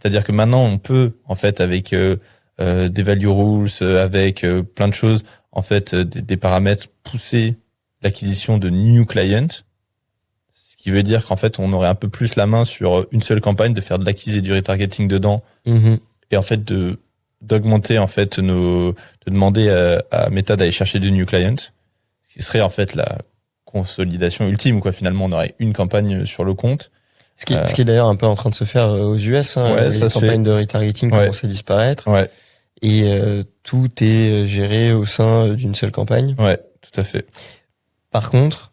C'est-à-dire que maintenant, on peut, en fait, avec des value rules, avec plein de choses, en fait, des paramètres, pousser l'acquisition de new clients. Ce qui veut dire qu'en fait, on aurait un peu plus la main sur une seule campagne, de faire de l'acquise et du retargeting dedans, et en fait, d'augmenter, en fait, de demander à Meta d'aller chercher du new clients, ce qui serait, en fait, la consolidation ultime, quoi. Finalement, on aurait une campagne sur le compte. Ce qui est d'ailleurs un peu en train de se faire aux US, hein, Ouais, les campagnes de retargeting commencent à disparaître. Ouais. Et tout est géré au sein d'une seule campagne. Ouais, tout à fait. Par contre,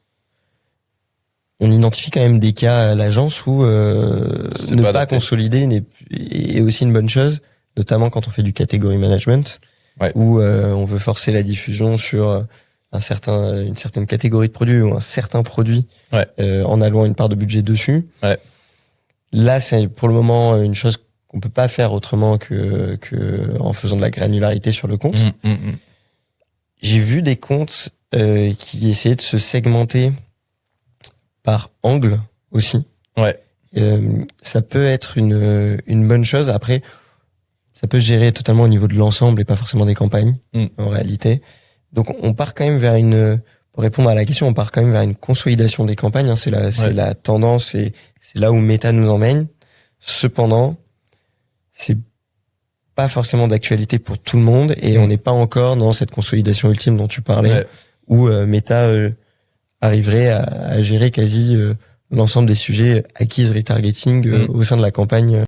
on identifie quand même des cas à l'agence où ne pas consolider est aussi une bonne chose, notamment quand on fait du category management, où on veut forcer la diffusion sur une certaine catégorie de produits ou un certain produit en allouant une part de budget dessus. Ouais. Là, c'est pour le moment une chose qu'on peut pas faire autrement que en faisant de la granularité sur le compte. J'ai vu des comptes qui essayaient de se segmenter par angle aussi. Ouais. Ça peut être une bonne chose. Après, ça peut se gérer totalement au niveau de l'ensemble et pas forcément des campagnes, en réalité. Donc, on part quand même pour répondre à la question, on part quand même vers une consolidation des campagnes. Hein. C'est la tendance et c'est là où Meta nous emmène. Cependant, c'est pas forcément d'actualité pour tout le monde et on n'est pas encore dans cette consolidation ultime dont tu parlais, où Meta arriverait à gérer quasi l'ensemble des sujets acquise retargeting au sein de la campagne